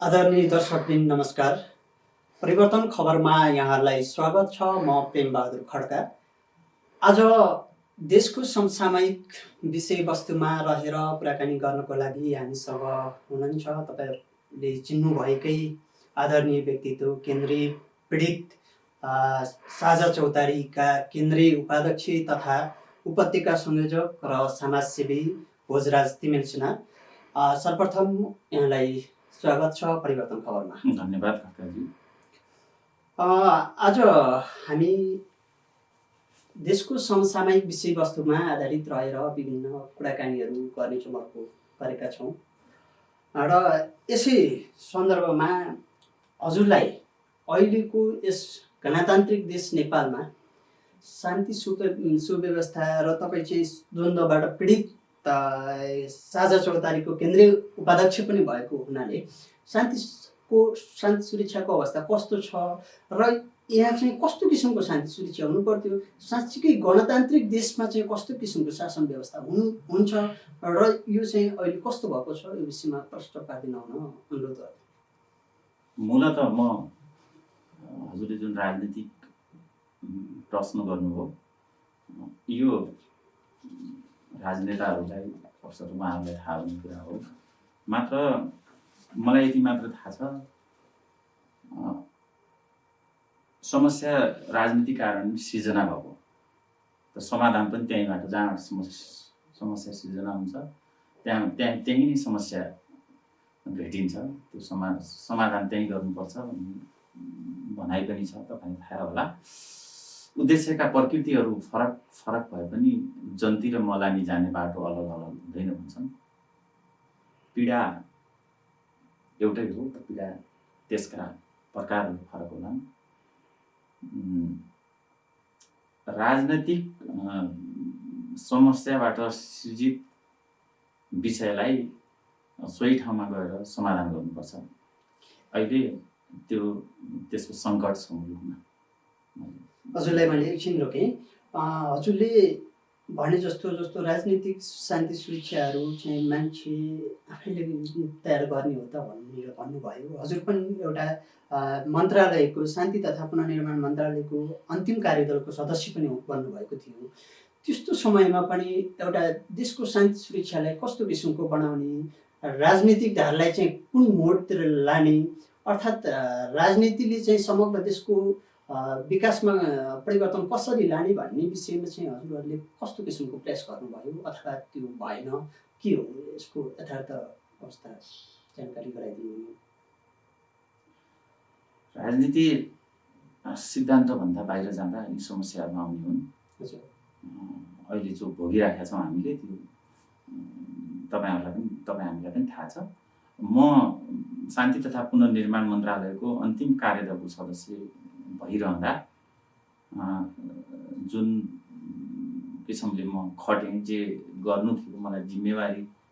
आदरणीय दर्शकवृन्द नमस्कार। परिवर्तन खबरमा यहाँलाई स्वागत छ। म प्रेमबहादुर खड्का। आज देशको समसामयिक विषयवस्तुमा रहेर कुराकानी गर्नको लागि हामीसँग हुनुहुन्छ तपाईहरुले चिन्नुभएकै आदरणीय व्यक्तित्व केन्द्रीय पीडित साझा चौतारीका केन्द्रीय उपाध्यक्ष तथा उपत्यका संयोजक र समाजसेवी भोजराज तिमेल सिन्हा। सर्वप्रथम यहाँलाई स्वागत छ परिवर्तन खबरमा। धन्यवाद काकाजी। आज हामी देशको समसामयिक विषयवस्तुमा आधारित रहेर विभिन्न कुराकानीहरू गर्ने छलफल गरेका छौँ र यसै सन्दर्भमा हजुरलाई अहिलेको यस गणतान्त्रिक देश नेपालमा शान्ति सुव्यवस्था र तपाईँ चाहिँ द्वन्द्वबाट पीडित साझा चौतारीको केन्द्रीय उपाध्यक्ष पनि भएको हुनाले शान्ति सुरक्षाको अवस्था कस्तो छ र यहाँ चाहिँ कस्तो किसिमको शान्ति सुरक्षा हुनु पर्थ्यो, साँच्चीकै गणतान्त्रिक देशमा चाहिँ कस्तो किसिमको शासन व्यवस्था हुन्छ र यो चाहिँ अहिले कस्तो भएको छ, यो विषयमा प्रश्न पार्दिन हुन अनुरोध गर्छु। मूलत म हजुरले जुन राजनीतिक प्रश्न गर्नुभयो यो राजनेताहरूलाई अवसर उहाँहरूलाई थाहा हुने कुरा हो। मात्र मलाई यति मात्र थाहा छ, समस्या राजनीतिक कारण सिर्जना भएको त समाधान पनि त्यहीँबाट, जहाँ समस्या सिर्जना हुन्छ त्यही नै समस्या भेटिन्छ। त्यो समाधान त्यहीँ गर्नुपर्छ भन्ने भनाइ पनि छ, तपाईँलाई थाहा होला। उद्देश्यका प्रकृतिहरू फरक फरक भए पनि जन्ती र मलामी जाने बाटो अलग अलग हुँदैन भन्छन्। पीडा एउटै हो त, पीडा त्यसका प्रकारहरू फरक होलान्। राजनैतिक समस्याबाट सृजित विषयलाई सोही ठाउँमा गएर समाधान गर्नुपर्छ। अहिले त्यसको सङ्कट छ मुलुकमा। हजुरलाई मैले एकछिन रोकेँ। हजुरले भने जस्तो राजनीतिक शान्ति सुरक्षाहरू चाहिँ मान्छे आफैले तयार गर्ने हो त भनेर भन्नुभयो। हजुर पनि एउटा मन्त्रालयको शान्ति तथा पुनर्निर्माण मन्त्रालयको अन्तिम कार्यदलको सदस्य पनि बन्नुभएको थियो। त्यस्तो समयमा पनि एउटा देशको शान्ति सुरक्षालाई कस्तो किसिमको बनाउने, राजनीतिक धारलाई चाहिँ कुन मोडतिर लाने, अर्थात् राजनीतिले चाहिँ समग्र देशको विकासमा परिवर्तन कसरी लाने भन्ने विषयमा चाहिँ हजुरहरूले कस्तो किसिमको प्रयास गर्नुभयो अथवा त्यो भएन, के हो यसको यथार्थ अवस्था जानकारी गराइदिनु। राजनीति सिद्धान्तभन्दा बाहिर जाँदा यी समस्याहरू आउने हुन्। अहिले जो भोगिरहेका छौँ हामीले त्यो तपाईँ हामीलाई पनि थाहा छ। म शान्ति तथा पुनर्निर्माण मन्त्रालयको अन्तिम कार्यदलको सदस्य भइरहँदा जुन किसिमले म खटेँ, जे गर्नु थियो मलाई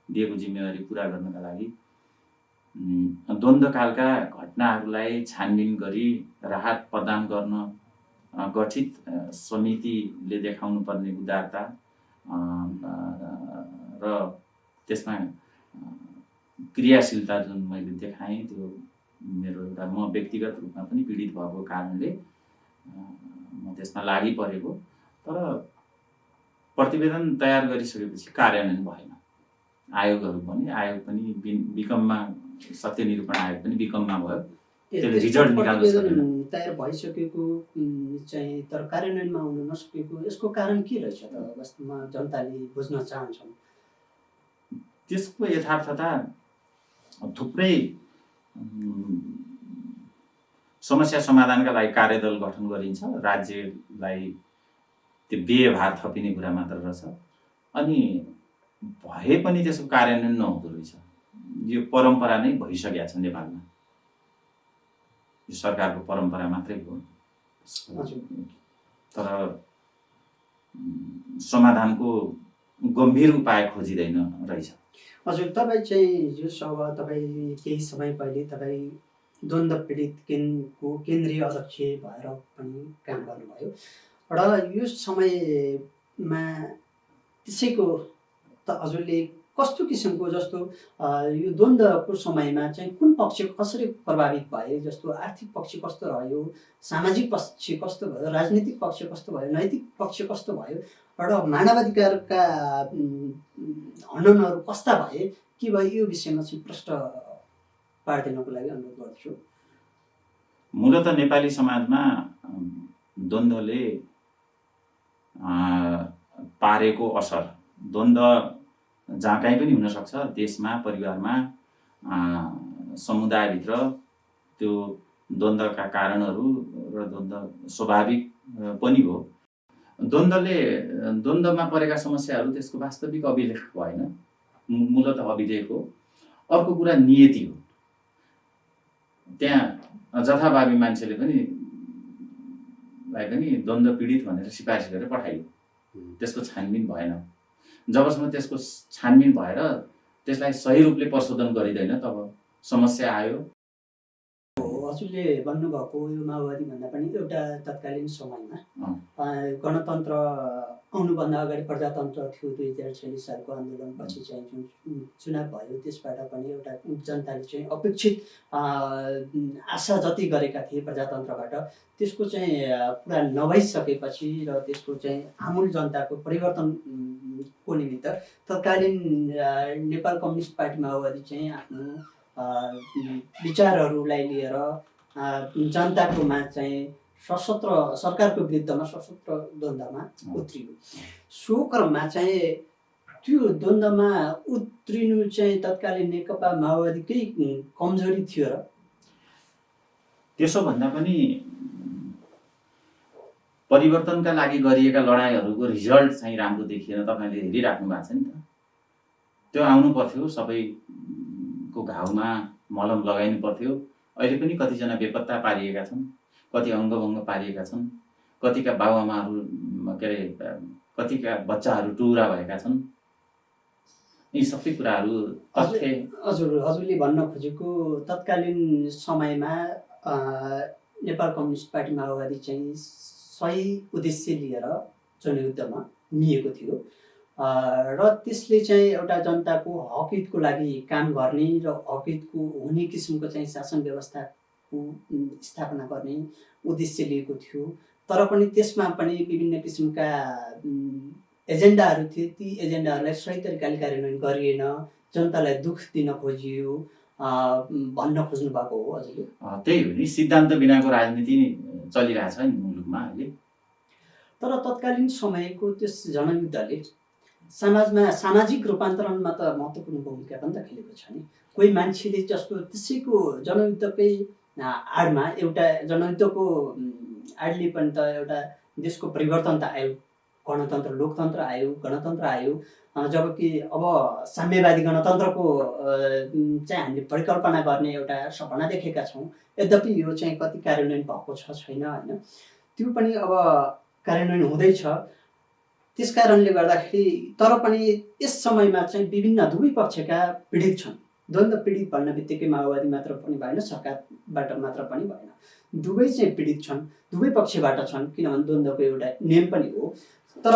दिएको जिम्मेवारी पुरा गर्नका लागि द्वन्द्वकालका घटनाहरूलाई छानबिन गरी राहत प्रदान गर्न गठित समितिले देखाउनु पर्ने उदारता र त्यसमा क्रियाशीलता जुन मैले देखाएँ, त्यो मेरो एउटा म व्यक्तिगत रूपमा पनि पीडित भएको कारणले म त्यसमा लागि परेको। तर प्रतिवेदन तयार गरिसकेपछि कार्यान्वयन भएन। आयोग पनि विकममा, सत्य निरूपण आयोग पनि विकममा भयो। त्यसले रिजल्ट निकाल्न सकेन। तयार भइसकेको चाहिँ तर कार्यान्वयनमा आउन नसकेको यसको कारण के रहेछ त वास्तवमा जनताले बुझ्न चाहन्छन्। त्यसको यथार्थता थुप्रै समस्या समाधानका लागि कार्यदल गठन गरिन्छ, राज्यलाई त्यो व्ययभार थपिने कुरा मात्र रहेछ। अनि भए पनि त्यसको कार्यान्वयन नहुँदो रहेछ। यो परम्परा नै भइसकेको छ नेपालमा। यो सरकारको परम्परा मात्रै हो। तर समाधानको गम्भीर उपाय खोजिँदैन रहेछ। हजुर, तपाईँ चाहिँ तपाईँ केही समय पहिले तपाईँ द्वन्द्व पीडित केन्द्रीय अध्यक्ष भएर पनि काम गर्नुभयो र यो समयमा त्यसैको त हजुरले कस्तो किसिमको जस्तो यो द्वन्द्वको समयमा चाहिँ कुन पक्ष कसरी प्रभावित भए, जस्तो आर्थिक पक्ष कस्तो रह्यो, सामाजिक पक्ष कस्तो भयो, राजनीतिक पक्ष कस्तो भयो, नैतिक पक्ष कस्तो भयो र मानवाधिकारका हननहरू कस्ता भए के भयो, यो विषयमा चाहिँ प्रश्न पारिदिनको लागि अनुरोध गर्छु। मूलत नेपाली समाजमा द्वन्द्वले पारेको असर, द्वन्द्व जहाँ कहीँ पनि हुनसक्छ, देशमा, परिवारमा, समुदायभित्र त्यो द्वन्द्वका कारणहरू र द्वन्द्व स्वाभाविक पनि हो। द्वन्द्वमा परेका समस्याहरू त्यसको वास्तविक अभिलेख भएन, मूलत अभिलेख हो। अर्को कुरा नियति हो। त्यहाँ जथाभावी मान्छेले पनि द्वन्द्व पीडित भनेर सिफारिस गरेर पठाइयो, त्यसको छानबिन भएन। जबसम्म त्यसको छानबिन भएर त्यसलाई सही रूपले प्रशोधन गरिँदैन तब समस्या आयो। हजुरले भन्नुभएको यो माओवादी भन्दा पनि एउटा तत्कालीन समयमा गणतन्त्र आउनुभन्दा अगाडि प्रजातन्त्र थियो। 2046 सालको आन्दोलनपछि चाहिँ जुन चुनाव भयो त्यसबाट पनि एउटा जनताले चाहिँ अपेक्षित आशा जति गरेका थिए प्रजातन्त्रबाट त्यसको चाहिँ पुरा नभइसकेपछि र त्यसको चाहिँ आमूल जनताको परिवर्तनको निमित्त तत्कालीन नेपाल कम्युनिस्ट पार्टी माओवादी चाहिँ आफ्नो विचारहरूलाई लिएर जनताको माझ चाहिँ सशस्त्र सरकारको विरुद्धमा सशस्त्र द्वन्द्वमा उत्रियो। सो क्रममा चाहिँ त्यो द्वन्द्वमा उत्रिनु चाहिँ तत्कालीन नेकपा माओवादीकै कमजोरी थियो र? त्यसो भन्दा पनि परिवर्तनका लागि गरिएका लडाइँहरूको रिजल्ट चाहिँ राम्रो देखिएन। तपाईँले हेरिराख्नु भएको छ नि त। त्यो आउनु पर्थ्यो, सबैको घाउमा मलम लगाइनु पर्थ्यो। अहिले पनि कतिजना बेपत्ता पारिएका छन्, कति अङ्गभङ्ग पारिएका छन्, कतिका बाबुआमाहरू कतिका बच्चाहरू टुरा भएका छन्। यी सबै कुराहरू हजुरले भन्न खोजेको तत्कालीन समयमा नेपाल कम्युनिस्ट पार्टी माओवादी चाहिँ सही उद्देश्य लिएर जनयुद्धमा निएको थियो र त्यसले चाहिँ एउटा जनताको हकहितको लागि काम गर्ने र हकहितको हुने किसिमको चाहिँ शासन व्यवस्थाको स्थापना गर्ने उद्देश्य लिएको थियो। तर पनि त्यसमा पनि विभिन्न किसिमका एजेन्डाहरू थिए। ती एजेन्डाहरूलाई सही तरिकाले कार्यान्वयन गरिएन, जनतालाई दुख दिन खोजियो भन्न खोज्नु भएको हो हजुरले? त्यही हो नि, सिद्धान्त बिनाको राजनीति चलिरहेछ नि मुलुकमा अहिले। तर तत्कालीन समयको त्यस जनयुद्धले समाजमा सामाजिक रूपान्तरणमा त महत्त्वपूर्ण भूमिका पनि त खेलेको छ नि। कोही मान्छेले जस्तो त्यसैको जनयुद्धकै आडमा एउटा जनयुद्धको आडले पनि त एउटा देशको परिवर्तन त आयो, गणतन्त्र लोकतन्त्र आयो, गणतन्त्र आयो। जबकि अब साम्यवादी गणतन्त्रको चाहिँ हामीले परिकल्पना गर्ने एउटा सपना देखेका छौँ। यद्यपि यो चाहिँ कति कार्यान्वयन भएको छ छैन होइन, त्यो पनि अब कार्यान्वयन हुँदैछ। त्यस कारणले गर्दाखेरि तर पनि यस समयमा चाहिँ विभिन्न दुवै पक्षका पीडित छन्। द्वन्द्व पीडित भन्ने बित्तिकै माओवादी मात्र पनि भएन, सरकारबाट मात्र पनि भएन, दुवै चाहिँ पीडित छन्, दुवै पक्षबाट छन्, किनभने द्वन्द्वको एउटा नियम पनि हो। तर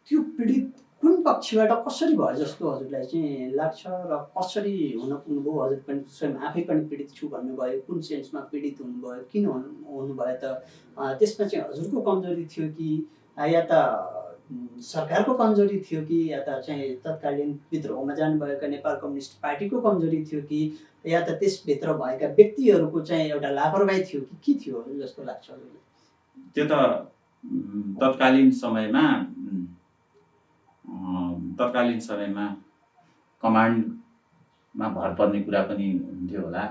त्यो पीडित कुन पक्षबाट कसरी भयो जस्तो हजुरलाई चाहिँ लाग्छ र कसरी हुन पुग्नुभयो? हजुर पनि स्वयं आफै पनि पीडित छु भन्नुभयो, कुन सेन्समा पीडित हुनुभयो, किन हुनुभयो त? त्यसमा चाहिँ हजुरको कमजोरी थियो कि या त सरकारको कमजोरी थियो कि या त चाहिँ तत्कालीन विद्रोहमा जानुभएका नेपाल कम्युनिस्ट पार्टीको कमजोरी थियो कि या त त्यसभित्र भएका व्यक्तिहरूको चाहिँ एउटा लापरवाही थियो कि के थियो जस्तो लाग्छ हजुरलाई? त्यो त तत्कालीन समयमा कमान्डमा भर पर्ने कुरा पनि हुन्थ्यो होला।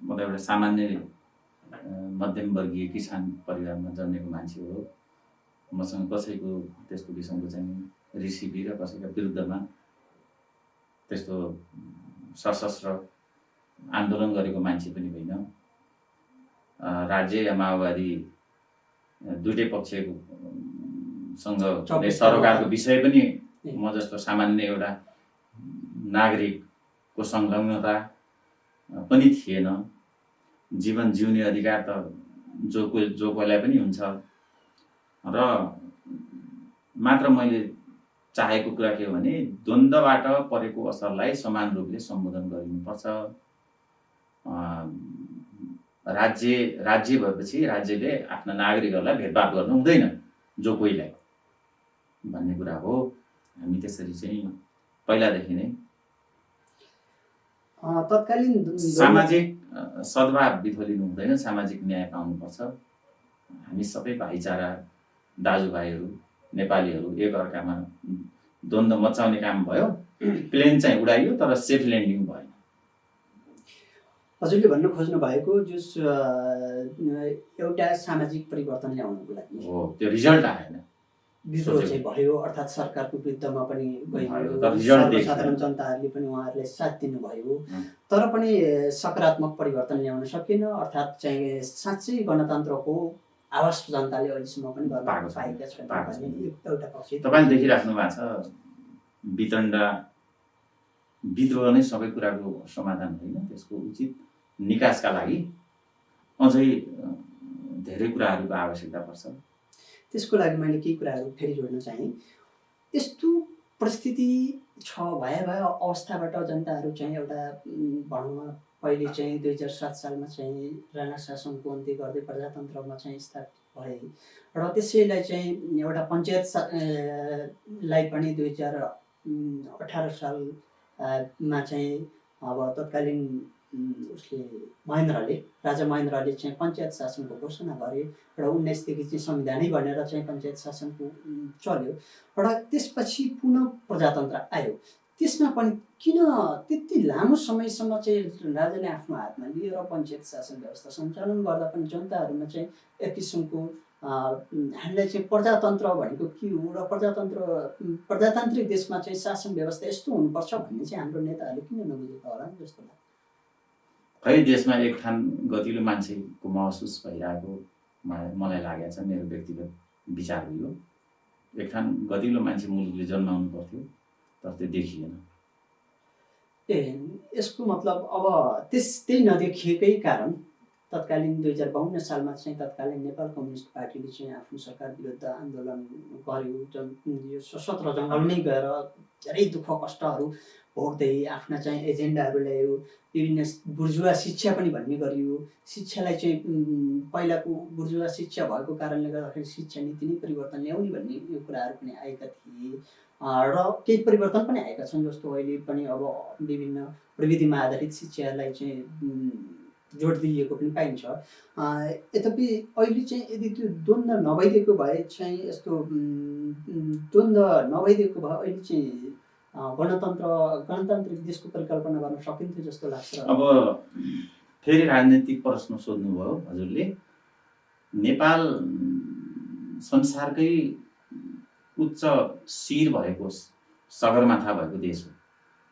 म त एउटा सामान्य मध्यमवर्गीय किसान परिवारमा जन्मेको मान्छे हो। मसँग कसैको त्यस्तो किसिमको चाहिँ रिसिपी र कसैका विरुद्धमा त्यस्तो सशस्त्र आन्दोलन गरेको मान्छे पनि होइन। राज्य या माओवादी दुईटै पक्षसँग सरकारको विषय पनि म जस्तो सामान्य एउटा नागरिकको संलग्नता पनि थिएन। जीवन जिउने अधिकार त जो कोहीलाई पनि हुन्छ र मात्र मैले चाहेको कुरा के हो भने द्वन्द्वबाट परेको असरलाई समान रूपले सम्बोधन गरिनुपर्छ। राज्य भएपछि राज्यले आफ्ना नागरिकहरूलाई भेदभाव गर्नु हुँदैन जो कोहीलाई भन्ने कुरा हो। हामी त्यसरी चाहिँ पहिलादेखि नै तत्कालीन सामाजिक सद्भाव बिथोलिनु हुँदैन, सामाजिक न्याय पाउनुपर्छ। हामी सबै भाइचारा दाजुभाइहरू नेपालीहरू एकअर्कामा द्वन्द्व मचाउने काम भयो, प्लेन चाहिँ उडाइयो तर सेफ ल्यान्डिङ भएन। हजुरले भन्न खोज्नु भएको जस एउटा सामाजिक परिवर्तन ल्याउनको लागि हो, त्यो रिजल्ट आएन, विद्रोह चाहिँ भयो, अर्थात् सरकारको विरुद्धमा पनि गइयो, तर रिजल्ट सर्वसाधारण जनताहरूले पनि उहाँहरूले साथ दिनुभयो, तर पनि सकारात्मक परिवर्तन ल्याउन सकेन। अर्थात् चाहिँ साँच्चै गणतन्त्रको आवाज जनताले अहिलेसम्म पनि गर्न पाएका छैन भन्ने एउटा पक्ष। तपाईँले देखिराख्नु भएको छ वितण्डा विद्रोह नै सबै कुराको समाधान होइन, त्यसको उचित निकासका लागि अझै धेरै कुराहरूको आवश्यकता पर्छ। त्यसको लागि मैले केही कुराहरू फेरि जोड्न चाहेँ। यस्तो परिस्थिति छ, भया अवस्थाबाट जनताहरू चाहिँ एउटा भनौँ न पहिले चाहिँ 2007 सालमा चाहिँ राणा शासनको अन्त्य गर्दै प्रजातन्त्रमा चाहिँ स्थापित भए र त्यसैलाई चाहिँ एउटा पञ्चायतलाई पनि 2018 सालमा चाहिँ अब तत्कालीन उसले राजा महेन्द्रले चाहिँ पञ्चायत शासनको घोषणा गरे र 19 देखि चाहिँ संविधानै बनेर चाहिँ पञ्चायत शासनको चल्यो र त्यसपछि पुनः प्रजातन्त्र आयो। त्यसमा पनि किन त्यति लामो समयसम्म चाहिँ राजाले आफ्नो हातमा लिएर पञ्चायत शासन व्यवस्था सञ्चालन गर्दा पनि जनताहरूमा चाहिँ एक किसिमको हामीलाई चाहिँ प्रजातन्त्र भनेको के हो र प्रजातान्त्रिक देशमा चाहिँ शासन व्यवस्था यस्तो हुनुपर्छ भन्ने चाहिँ हाम्रो नेताहरूले किन नबुझेका होला जस्तो लाग्छ। खै देशमा एक थान गतिलो मान्छेको महसुस भइरहेको मलाई लागेको छ, मेरो व्यक्तिगत विचार हो यो। एक थान गतिलो मान्छे मुलुकले जन्माउनु पर्थ्यो तर त्यो देखिएन। यसको मतलब अब त्यही नदेखिएकै कारण तत्कालीन 2052 सालमा चाहिँ तत्कालीन नेपाल कम्युनिस्ट पार्टीले चाहिँ आफ्नो सरकार विरुद्ध आन्दोलन गर्यो। यो सशस्त्र जङ्गलमै गएर धेरै दुःख कष्टहरू भोग्दै आफ्ना चाहिँ एजेन्डाहरू ल्यायो। विभिन्न बुर्जुवा शिक्षा पनि भन्ने गरियो। शिक्षालाई चाहिँ पहिलाको बुर्जुवा शिक्षा भएको कारणले गर्दाखेरि शिक्षा नीति नै परिवर्तन ल्याउने भन्ने यो कुराहरू पनि आएका थिए र केही परिवर्तन पनि आएका छन्। जस्तो अहिले पनि अब विभिन्न प्रविधिमा आधारित शिक्षालाई चाहिँ जोड दिइएको पनि पाइन्छ। यद्यपि अहिले चाहिँ यदि त्यो द्वन्द्व नभइदिएको भए चाहिँ यस्तो द्वन्द्व नभइदिएको भए अहिले चाहिँ गणतान्त्रिक देशको परिकल्पना गर्न सकिन्थ्यो जस्तो लाग्छ। अब फेरि राजनीतिक प्रश्न सोध्नुभयो हजुरले। नेपाल संसारकै उच्च शिर भएको सगरमाथा भएको देश हो,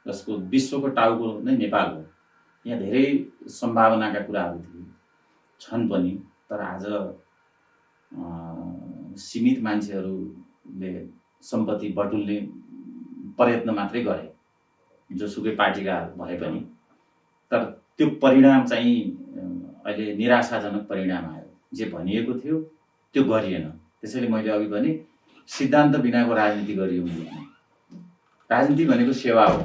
जसको विश्वको टाउको नै नेपाल हो। यहाँ धेरै सम्भावनाका कुराहरू थिए, छन् पनि, तर आज सीमित मान्छेहरूले सम्पत्ति बटुल्ने प्रयत्न मात्रै गरे, जोसुकै पार्टीका भए पनि। तर त्यो परिणाम चाहिँ अहिले निराशाजनक परिणाम आयो। जे भनिएको थियो त्यो गरिएन। त्यसैले मैले अघि भने सिद्धान्त बिनाको राजनीति गरियो। राजनीति भनेको सेवा हो,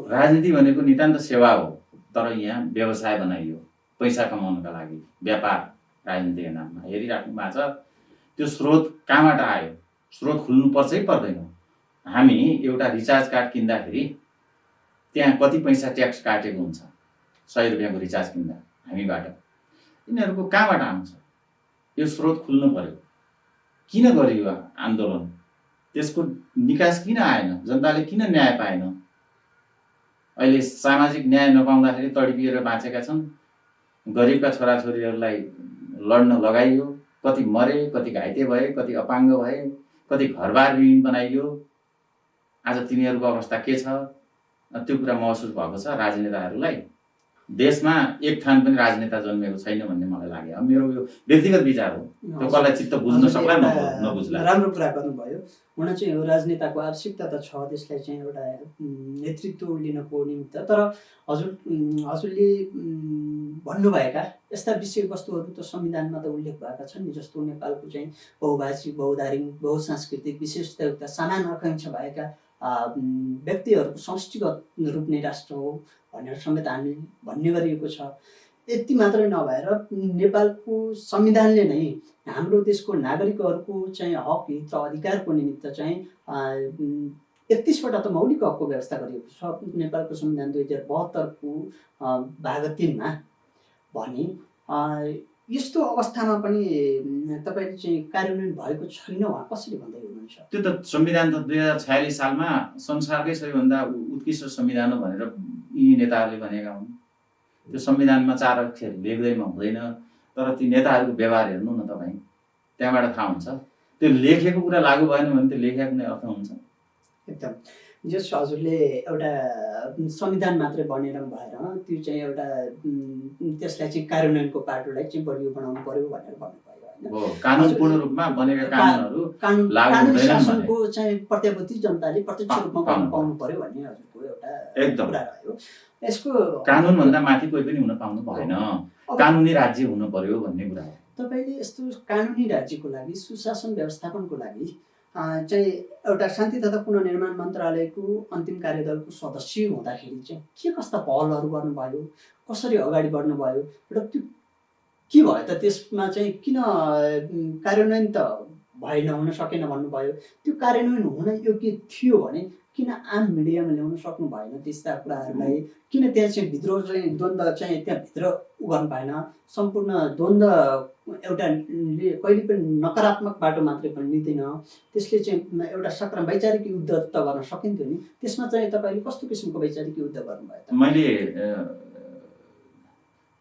राजनीति भनेको नितान्त सेवा हो। तर यहाँ व्यवसाय बनाइयो पैसा कमाउनका लागि, व्यापार राजनीतिको नाममा। हेरिराख्नु भएको छ त्यो स्रोत कहाँबाट आयो? स्रोत खुल्नुपर्छ है पर्दैन? हामी एउटा रिचार्ज कार्ड किन्दाखेरि त्यहाँ कति पैसा ट्याक्स काटेको हुन्छ? 100 रुपियाँको रिचार्ज किन्दा हामीबाट। यिनीहरूको कहाँबाट आउँछ? यो स्रोत खुल्नु पर्यो। किन गरियो आन्दोलन? त्यसको निकास किन आएन? जनताले किन न्याय पाएन? अहिले सामाजिक न्याय नपाउँदाखेरि तडपिएर बाँचेका छन्। गरिबका छोराछोरीहरूलाई लड्न लगाइयो, कति मरे, कति घाइते भए, कति अपाङ्ग भए, कति घरबार विहीन बनाइयो। आज तिनीहरूको अवस्था के छ? त्यो कुरा महसुस भएको छ राजनेताहरूलाई। देशमा एक थान पनि राजनेता जन्मेको छैन भन्ने मलाई लाग्यो। अब मेरो यो व्यक्तिगत विचार हो, त्यो कसलाई चित्त बुझ्न सक्ला नबुझ्ला। राम्रो कुरा गर्नुभयो। हुन चाहिँ हो राजनेताको आवश्यकता त छ, त्यसलाई चाहिँ एउटा नेतृत्व लिनको निमित्त। तर हजुरले भन्नुभएका यस्ता विषयवस्तुहरू त संविधानमा त उल्लेख भएका छन् नि, जस्तो नेपालको चाहिँ बहुभाषिक, बहुधार्मिक, बहुसांस्कृतिक विशेषतायुक्त समान आकाङ्क्षा भएका व्यक्तिहरूको समष्टिगत रूप नै राष्ट्र हो भनेर समेत हामी भन्ने गरिएको छ। यति मात्रै नभएर नेपालको संविधानले नै हाम्रो देशको नागरिकहरूको चाहिँ हक, हित र अधिकारको निमित्त चाहिँ 31वटा त मौलिक हकको व्यवस्था गरिएको छ नेपालको संविधान 2072 को भाग 3 मा भने। यस्तो अवस्थामा पनि तपाईले चाहिँ कार्यान्वयन भएको छैन उहाँ कसरी भन्दै हुनुहुन्छ? त्यो त संविधान त 2046 सालमा संसारकै सबैभन्दा उत्कृष्ट संविधान हो भनेर यी नेताहरूले भनेका हुन्। त्यो संविधानमा 4 अक्षर लेख्दैमा हुँदैन, तर ती नेताहरूको व्यवहार हेर्नु न तपाईँ, त्यहाँबाट थाहा हुन्छ। त्यो लेखेको कुरा लागू भएन भने त्यो लेखेको कुनै अर्थ हुन्छ? एकदम। जस हजुरले एउटा संविधान मात्रै बनेर भएर त्यो चाहिँ एउटा त्यसलाई चाहिँ कार्यान्वयनको पाटोलाई चाहिँ बलियो बनाउनु पर्यो भनेर भन्नुभयो हैन? हो, कानुनपूर्ण रूपमा बनेका कानुनहरू लागू कानुन हुँदैनन् शासनको चाहिँ प्रत्याभूति जनताले प्रत्यक्ष रूपमा गर्न पाउनु पर्यो भन्ने हजुरको एउटा एकदम कुरा रह्यो। यसको कानुनभन्दा माथि कोही पनि हुन पाउनु भएन, कानुनी राज्य हुनु पर्यो भन्ने कुरा हो। तपाईले यस्तो कानुनी राज्यको लागि, सुशासन व्यवस्थापनको लागि चाहिँ एउटा शान्ति तथा पुनर्निर्माण मन्त्रालयको अन्तिम कार्यदलको सदस्य हुँदाखेरि चाहिँ के कस्ता पहलहरू गर्नुभयो, कसरी अगाडि बढ्नुभयो र त्यो के भयो त? त्यसमा चाहिँ किन कार्यान्वयन त भएन, हुन सकेन भन्नुभयो? त्यो कार्यान्वयन हुन योग्य थियो भने किन आम मिडियामा ल्याउन सक्नु भएन त्यस्ता कुराहरूलाई? किन त्यहाँ चाहिँ भित्र चाहिँ द्वन्द्व चाहिँ त्यहाँभित्र गर्न पाएन? सम्पूर्ण द्वन्द्व एउटाले कहिले पनि नकारात्मक बाटो मात्रै पनि लिँदैन, त्यसले चाहिँ एउटा वैचारिक युद्ध त गर्न सकिन्थ्यो नि। त्यसमा चाहिँ तपाईँले कस्तो किसिमको वैचारिक युद्ध गर्नुभयो त? मैले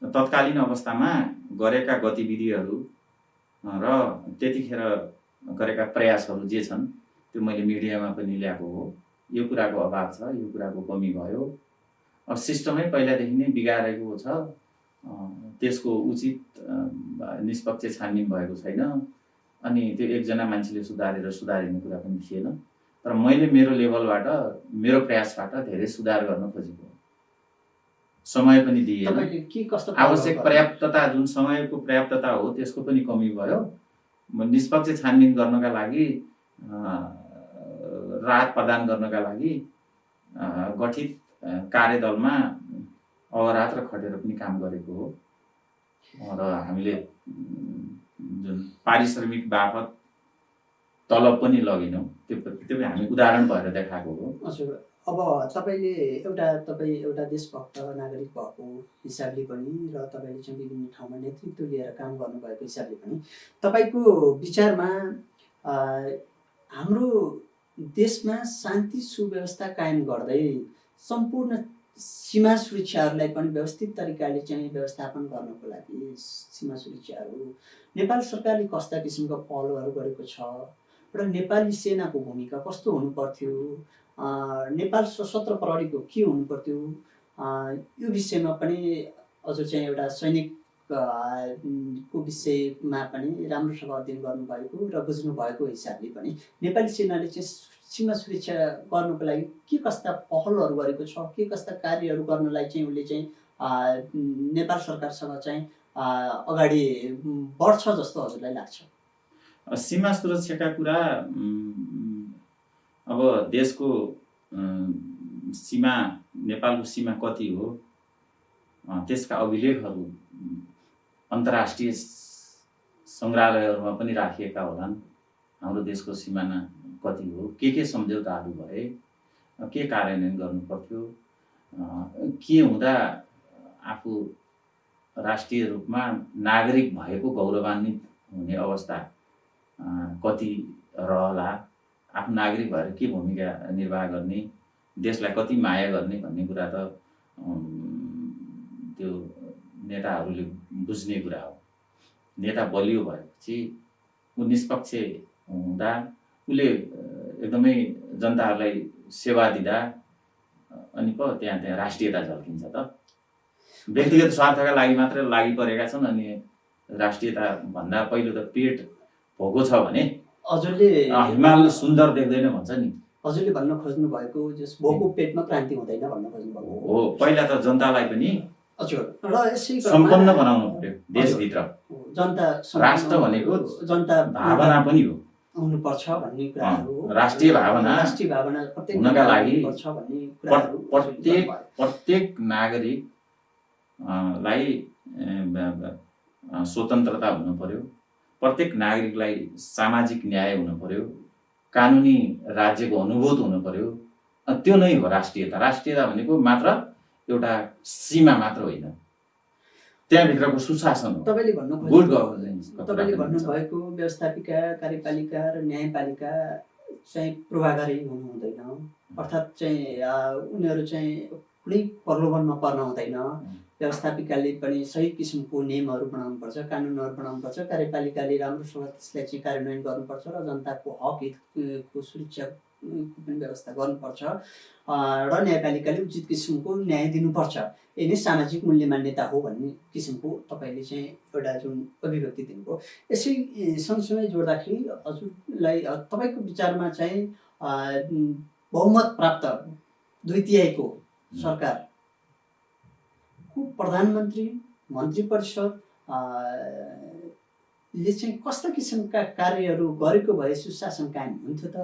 तत्कालीन अवस्थामा गरेका गतिविधिहरू र त्यतिखेर गरेका प्रयासहरू जे छन् त्यो मैले मिडियामा पनि ल्याएको हो। यो कुराको अभाव छ, यो कुराको कमी भयो। अब सिस्टमै पहिलादेखि नै बिगारेको छ, त्यसको उचित निष्पक्ष छानबिन भएको छैन। अनि त्यो एकजना मान्छेले सुधारिने कुरा पनि थिएन। तर मैले मेरो लेभलबाट, मेरो प्रयासबाट धेरै सुधार गर्न खोजेको, समय पनि दिएन। आवश्यक पर्याप्तता, जुन समयको पर्याप्तता हो त्यसको पनि कमी भयो। निष्पक्ष छानबिन गर्नका लागि, राहत प्रदान गर्नका लागि गठित कार्यदलमा अहोरात्र खटेर पनि काम गरेको हो। र हामीले जुन पारिश्रमिक बापत तलब पनि लगिनौँ, त्यो हामी उदाहरण भएर देखाएको हो। हजुर, अब तपाईँ एउटा देशभक्त नागरिक भएको हिसाबले पनि र तपाईँले चाहिँ विभिन्न ठाउँमा नेतृत्व लिएर काम गर्नुभएको हिसाबले पनि तपाईँको विचारमा हाम्रो देशमा शान्ति सुव्यवस्था कायम गर्दै सम्पूर्ण सीमा सुरक्षाहरूलाई पनि व्यवस्थित तरिकाले चाहिँ व्यवस्थापन गर्नको लागि सीमा सुरक्षाहरू नेपाल सरकारले कस्ता किसिमको पहलहरू गरेको छ र नेपाली सेनाको भूमिका कस्तो हुनुपर्थ्यो, नेपाल सशस्त्र प्रहरीको के हुनुपर्थ्यो, यो विषयमा पनि हजुर चाहिँ एउटा सैनिक को विषयमा पनि राम्रोसँग अध्ययन गर्नुभएको र बुझ्नुभएको हिसाबले पनि नेपाली सेनाले चाहिँ सीमा सुरक्षा गर्नको लागि के कस्ता पहलहरू गरेको छ, के कस्ता कार्यहरू गर्नलाई चाहिँ उसले चाहिँ नेपाल सरकारसँग चाहिँ अगाडि बढ्छ जस्तो हजुरलाई लाग्छ? सीमा सुरक्षाका कुरा, अब देशको सीमा, नेपालको सीमा कति हो, त्यसका अभिलेखहरू अन्तर्राष्ट्रिय सङ्ग्रहालयहरूमा पनि राखिएका होलान्। हाम्रो देशको सिमाना कति हो, के सम्झौताहरू भए, के कार्यान्वयन गर्नु पर्थ्यो, के हुँदा आफू राष्ट्रिय रूपमा नागरिक भएको गौरवान्वित हुने अवस्था कति रहला, आफू नागरिक भएर के भूमिका निर्वाह गर्ने, देशलाई कति माया गर्ने भन्ने कुरा त त्यो नेताहरूले बुझ्ने कुरा हो। नेता बलियो भएपछि ऊ निष्पक्ष हुँदा, उसले एकदमै जनताहरूलाई सेवा दिँदा अनि पो त्यहाँ राष्ट्रियता झल्किन्छ त। व्यक्तिगत स्वार्थका लागि मात्र लागि परेका छन्। अनि राष्ट्रियता भन्दा पहिलो त पेट भोको छ भने हजुरले हिमाल सुन्दर देख्दैन भन्छ नि। हजुरले भन्न खोज्नु भएको जस भोको पेटमा क्रान्ति हुँदैन भन्न खोज्नु भएको हो। पहिला त जनतालाई पनि हजुर र यसै सम्पन्न बनाउनु पर्यो देशभित्र। जनता राष्ट्र भनेको जनता भावना पनि हो, हुनुपर्छ भन्ने कुराहरू राष्ट्रिय भावना प्रत्येक हुनका लागि पर्छ भन्ने कुराहरू प्रत्येक नागरिकलाई स्वतन्त्रता हुनु पर्यो, प्रत्येक नागरिकलाई सामाजिक न्याय हुनु पर्यो, कानुनी राज्यको अनुभूत हुनु पर्यो। त्यो नै हो राष्ट्रियता। राष्ट्रियता भनेको मात्र एउटा सीमा मात्र होइन, त्यहाँभित्रको सुशासन हो। तपाईँले भन्नु गुड गभर्नेन्स। तपाईँले भन्नुभएको व्यवस्थापिका, कार्यपालिका र न्यायपालिका चाहिँ पूर्वाधारी हुनु हुँदैन, अर्थात् चाहिँ उनीहरू चाहिँ कुनै प्रलोभनमा पर्न हुँदैन। व्यवस्थापिकाले पनि सही किसिमको नियमहरू बनाउनुपर्छ, कानुनहरू बनाउनुपर्छ, कार्यपालिकाले राम्रोसँग त्यसलाई चाहिँ कार्यान्वयन गर्नुपर्छ र जनताको हक हितको सुरक्षा पनि व्यवस्था गर्नुपर्छ र न्यायपालिकाले उचित किसिमको न्याय दिनुपर्छ। यही नै सामाजिक मूल्य मान्यता हो भन्ने किसिमको तपाईँले चाहिँ एउटा जुन अभिव्यक्ति दिनुभयो। यसै सँगसँगै जोड्दाखेरि हजुरलाई तपाईँको विचारमा चाहिँ बहुमत प्राप्त 2/3 सरकार प्रधानमन्त्री, मन्त्री परिषद ले चाहिँ कस्ता किसिमका कार्यहरू गरेको भए सुशासन कायम हुन्थ्यो त?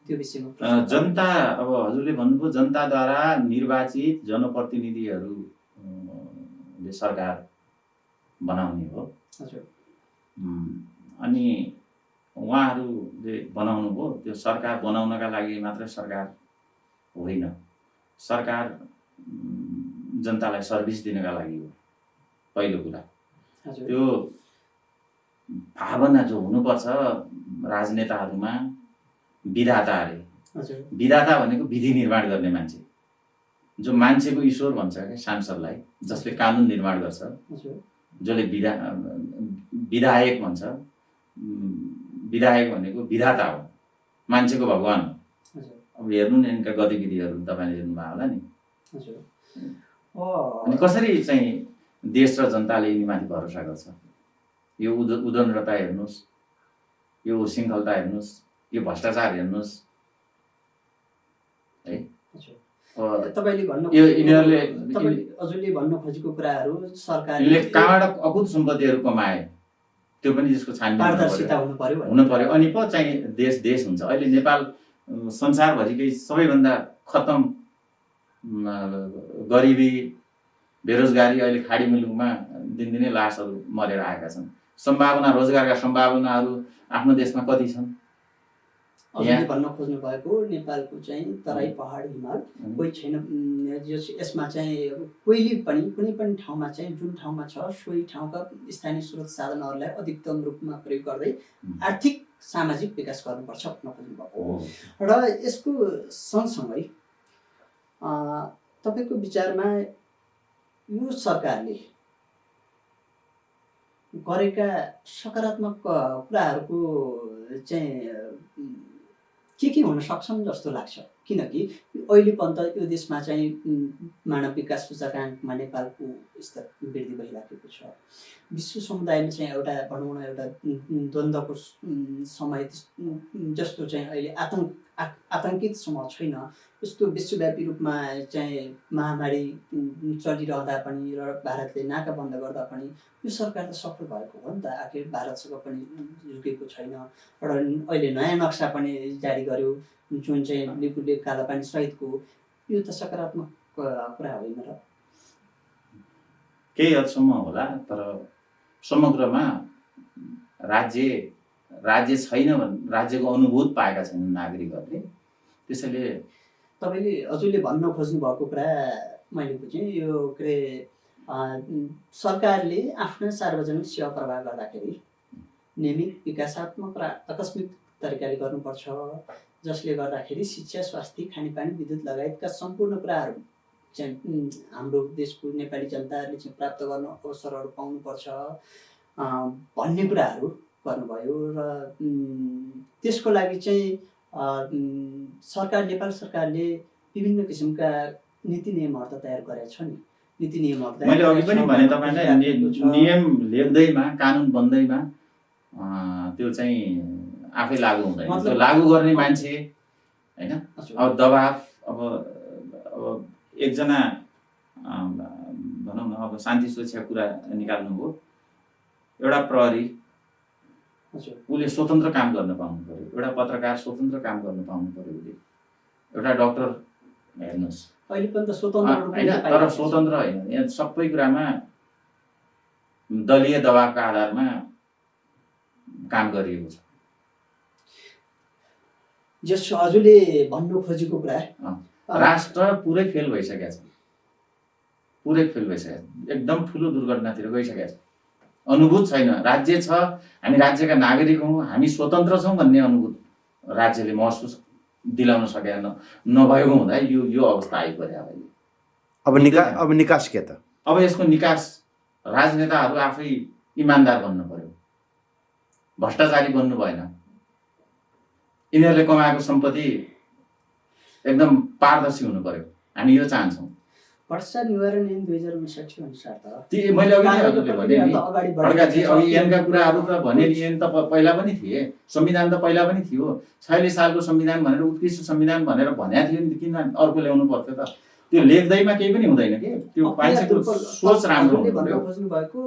त्यो विषयमा जनता, अब हजुरले भन्नुभयो जनताद्वारा निर्वाचित जनप्रतिनिधिहरूले सरकार बनाउने हो। हजुर। अनि उहाँहरूले बनाउनु भयो। त्यो सरकार बनाउनका लागि मात्रै सरकार होइन, सरकार जनतालाई सर्भिस दिनका लागि हो पहिलो कुरा। त्यो भावना जो हुनुपर्छ राजनेताहरूमा, विधाता अरे। विधाता भनेको विधि निर्माण गर्ने मान्छे, जो मान्छेको ईश्वर भन्छ क्या सांसदलाई, जसले कानुन निर्माण गर्छ, जसले विधायक भन्छ। विधायक भनेको विधाता हो, मान्छेको भगवान हो। अब हेर्नु नि यिनका गतिविधिहरू तपाईँले हेर्नुभयो होला नि। अनि कसरी चाहिँ देश र जनताले यिनीमाथि भरोसा गर्छ? यो उदण्डता हेर्नुहोस्, यो उशृङ्खलता हेर्नुहोस्, यो भ्रष्टाचार हेर्नुहोस् है। तपाईले भन्नु यिनीहरूले हजुरले भन्नु खोजेको कुराहरू सरकारले कहाँबाट अकुत सम्पत्तिहरू कमाए त्यो पनि यसको छानबिन पारदर्शिता हुनु पर्यो। अनि पो चाहिँ देश हुन्छ। अहिले नेपाल संसारभरिकै सबैभन्दा खतम गरिबी, बेरोजगारी, अहिले खाडी मुलुकमा दिनदिनै लासहरू मरेर आएका छन्। सम्भावना, रोजगारका सम्भावनाहरू आफ्नो देशमा कति छन्? हजुरले भन्न खोज्नु भएको नेपालको चाहिँ तराई, पहाड, हिमाल कोही छैन। यसमा चाहिँ कोहीले पनि कुनै पनि ठाउँमा चाहिँ जुन ठाउँमा छ सोही ठाउँका स्थानीय स्रोत साधनहरूलाई अधिकतम रूपमा प्रयोग गर्दै आर्थिक सामाजिक विकास गर्नुपर्छ भन्न खोज्नु भएको र यसको सँगसँगै तपाईँको विचारमा यो सरकारले गरेका सकारात्मक कुराहरूको चाहिँ के हुन सक्छन् जस्तो लाग्छ? किनकि अहिले पन्त यो देशमा चाहिँ मानव विकास सूचकाङ्कमा नेपालको स्तर वृद्धि भइराखेको छ। विश्व समुदायले चाहिँ एउटा भनौँ न एउटा द्वन्द्वको समय जस्तो चाहिँ अहिले आतङ्कित समय छैन। यस्तो विश्वव्यापी रूपमा चाहिँ महामारी चलिरहँदा पनि र भारतले नाका बन्द गर्दा पनि यो सरकार त सफल भएको हो नि त। आखिर भारतसँग पनि झुकेको छैन र अहिले नयाँ नक्सा पनि जारी गर्यो जुन चाहिँ लिपुले कालापानी सहितको। यो त सकारात्मक कुरा होइन र? केही हदसम्म होला, तर समग्रमा राज्य छैन भने राज्यको अनुभूत पाएका छैनन् नागरिकहरूले। त्यसैले तपाईँले हजुरले भन्न खोज्नु भएको कुरा मैले बुझेँ। यो के सरकारले आफ्ना सार्वजनिक सेवा प्रवाह गर्दाखेरि नियमित, विकासात्मक र आकस्मिक तरिकाले गर्नुपर्छ, जसले गर्दाखेरि शिक्षा, स्वास्थ्य, खानेपानी, विद्युत लगायतका सम्पूर्ण कुराहरू चाहिँ हाम्रो देशको नेपाली जनताहरूले चाहिँ प्राप्त गर्न अवसरहरू पाउनुपर्छ भन्ने कुराहरू गर्नुभयो। र त्यसको लागि चाहिँ नेपाल सरकारले विभिन्न किसिमका नीति नियमहरू त तयार गरेको छ नि। नीति नियमहरू मैले अघि पनि भने तपाईँलाई नियम लेख्दैमा कानुन बन्दैमा त्यो चाहिँ आफै लागू हुँदैन। त्यो लागू गर्ने मान्छे हैन, अब दबाब अब एकजना भनौँ न अब शान्ति सुरक्षा कुरा निकाल्नुभयो, एउटा प्रहरी उसले स्वतन्त्र काम गर्न पाउनु पर्यो, एउटा पत्रकार स्वतन्त्र काम गर्न पाउनु पर्यो, उसले एउटा डक्टर हेर्नुहोस् अहिले पनि त स्वतन्त्र होइन, तर स्वतन्त्र होइन, यहाँ सबै कुरामा दलीय दबावका आधारमा काम गरिएको छ। जस हजुरले भन्नु खोजेको कुरा राष्ट्र पुरै फेल भइसकेको छ, पुरै फेल भइसकेको छ, एकदम ठुलो दुर्घटनातिर गइसकेको छ। अनुभूत छैन, राज्य छ, हामी राज्यका नागरिक हौँ, हामी स्वतन्त्र छौँ भन्ने अनुभूत राज्यले महसुस दिलाउन सकेन, नभएको हुँदा यो अवस्था आइपर्यो अहिले। अब निकास के त? अब यसको निकास राजनेताहरू आफै इमान्दार बन्नु पर्यो, भ्रष्टाचारी बन्नु भएन। यिनीहरूले कमाएको सम्पत्ति एकदम पारदर्शी हुनु पर्यो, हामी यो चाहन्छौँ। भ्रष्टाचार निवारण ऐन 2059 अनुसार त मैले अघि भने नि खड्काजी, अघि ऐनका कुराहरू त भने नि, ऐन त पहिला पनि थिए, संविधान त पहिला पनि थियो। 46 सालको संविधान भनेर उत्कृष्ट संविधान भनेर भनेको थियो नि, किन अर्को ल्याउनु पर्थ्यो त? त्यो लेख्दैमा केही पनि हुँदैन के, त्यो मान्छेको सोच राम्रो हुनु पर्यो। खोज्नु भएको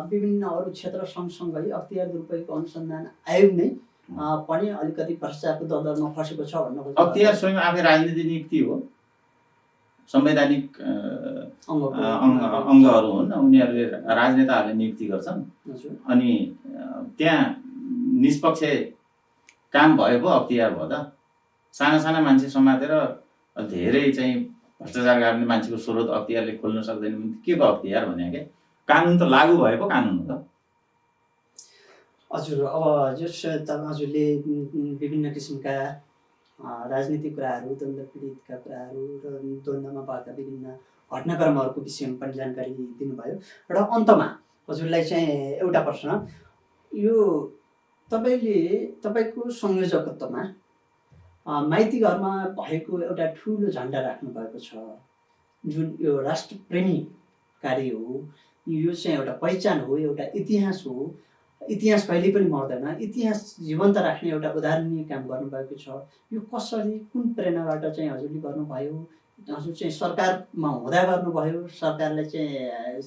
विभिन्न अरू क्षेत्र सँगसँगै अख्तियार दुरुपयोग अनुसन्धान आयोग नै पनि अलिकति भ्रष्टाचारको दलदलमा फसेको छ भन्न खोज्नु। अख्तियार स्वयं आफै राजनीति नियुक्ति हो, संवैधानिक अङ्गहरू हुन्, उनीहरूले राजनेताहरूले नियुक्ति गर्छन्। अनि त्यहाँ निष्पक्ष काम भयो पो अख्तियार भयो त? साना साना मान्छे समातेर धेरै चाहिँ भ्रष्टाचार गर्ने मान्छेको स्रोत अख्तियारले खोल्न सक्दैन भने के को अख्तियार भने क्या? कानुन त लागू भयो पो कानुन हो त। हजुर, अब जस हजुरले विभिन्न किसिमका राजनीतिक कुराहरू, द्वन्द्व पीडितका कुराहरू र द्वन्द्वमा भएका विभिन्न घटनाक्रमहरूको विषयमा पनि जानकारी दिनुभयो। र अन्तमा हजुरलाई चाहिँ एउटा प्रश्न, यो तपाईँको संयोजकत्वमा माइती घरमा भएको एउटा ठुलो झन्डा राख्नु भएको छ, जुन यो राष्ट्रप्रेमी कार्य हो, यो चाहिँ एउटा पहिचान हो, एउटा इतिहास हो। इतिहास कहिले पनि मर्दैन, इतिहास जीवन्त राख्ने एउटा उदाहरणीय काम गर्नुभएको छ। यो कसरी, कुन प्रेरणाबाट चाहिँ हजुरले गर्नुभयो? हजुर चाहिँ सरकारमा हुँदा गर्नुभयो, सरकारलाई चाहिँ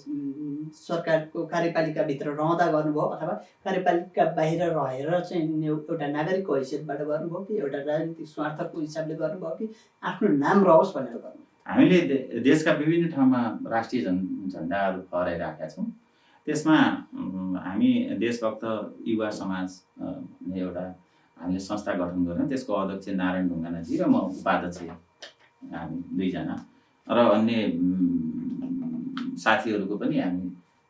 सरकारको कार्यपालिकाभित्र रहँदा गर्नुभयो, अथवा कार्यपालिका बाहिर रहेर चाहिँ एउटा नागरिकको हैसियतबाट गर्नुभयो, कि एउटा राजनीतिक स्वार्थको हिसाबले गर्नुभयो, कि आफ्नो नाम रहोस् भनेर गर्नुभयो? हामीले देशका विभिन्न ठाउँमा राष्ट्रिय झन्डाहरू फहराइराखेका छौँ। त्यसमा हामी देशभक्त युवा समाज एउटा हामीले संस्था गठन गर्यौँ। त्यसको अध्यक्ष नारायण ढुङ्गानाजी र म उपाध्यक्ष, हामी दुईजना, र अन्य साथीहरूको पनि हामी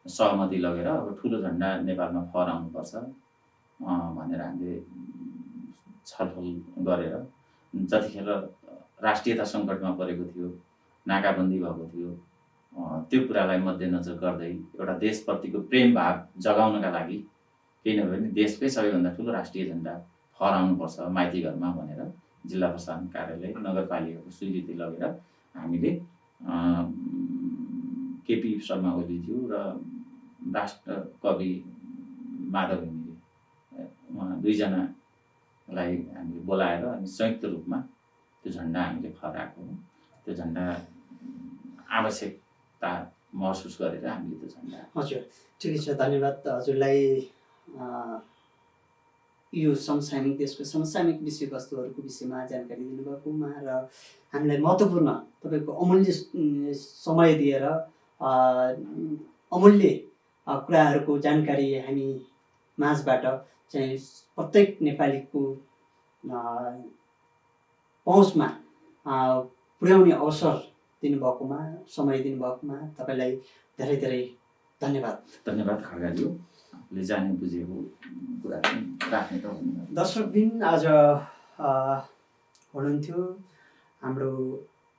सहमति लगेर अब ठुलो झन्डा नेपालमा फहराउनुपर्छ भनेर हामीले छलफल गरेर, जतिखेर राष्ट्रियता सङ्कटमा परेको थियो, नाकाबन्दी भएको थियो, त्यो कुरालाई मध्यनजर गर्दै एउटा देशप्रतिको प्रेम भाव जगाउनका लागि, केही नभए पनि देशकै सबैभन्दा ठुलो राष्ट्रिय झन्डा फहराउनुपर्छ माइती घरमा भनेर जिल्ला प्रशासन कार्यालय, नगरपालिकाको स्वीकृति लगेर हामीले केपी शर्मा ओलीज्यू र राष्ट्र कवि माधव घिमिरे उहाँ दुईजनालाई हामीले बोलाएर अनि संयुक्त रूपमा त्यो झन्डा हामीले फहराएको हो। त्यो झन्डा आवश्यकता महसुस गरेर हामीले त्यो झन्डा। हजुर, ठिकै छ, धन्यवाद हजुरलाई यो समसामयिक देशको समसामयिक विषयवस्तुहरूको विषयमा जानकारी दिनुभएकोमा र हामीलाई महत्त्वपूर्ण तपाईँको अमूल्य समय दिएर अमूल्य कुराहरूको जानकारी हामी माझबाट चाहिँ प्रत्येक नेपालीको पहुँचमा पुर्याउने अवसर दिनुभएकोमा, समय दिनुभएकोमा तपाईँलाई धेरै धेरै धन्यवाद। धन्यवाद खड्गाज्यू, ले जाने बुझेको कुरा राख्ने त हुन्न। दर्शकबिन आज हुनुहुन्थ्यो हाम्रो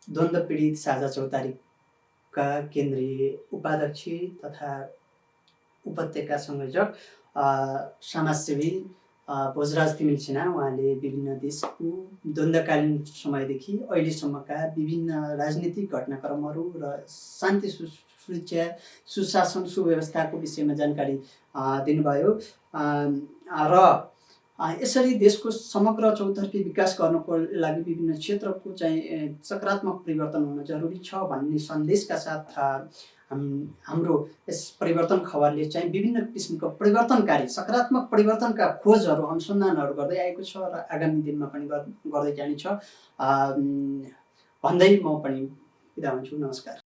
द्वन्द्व पीडित साझा चौतारीका केन्द्रीय उपाध्यक्ष तथा उपत्यका संयोजक समाजसेवी भोजराज तिमिल सिन्हा उहाँले विभिन्न देशको द्वन्द्वकालीन समयदेखि अहिलेसम्मका विभिन्न राजनीतिक घटनाक्रमहरू र शान्ति सुरक्षा सुशासन सुव्यवस्थाको विषयमा जानकारी दिनुभयो र यसरी देशको समग्र चौतर्फी विकास गर्नको लागि विभिन्न क्षेत्रको चाहिँ सकारात्मक परिवर्तन हुन जरुरी छ भन्ने सन्देशका साथ हाम्रो यस परिवर्तन खबरले चाहिँ विभिन्न किसिमको परिवर्तनकारी सकारात्मक परिवर्तनका खोजहरू अनुसन्धानहरू गर्दै आएको छ र आगामी दिनमा पनि गर्दै जानेछ भन्दै म पनि बिदा हुन्छु। नमस्कार।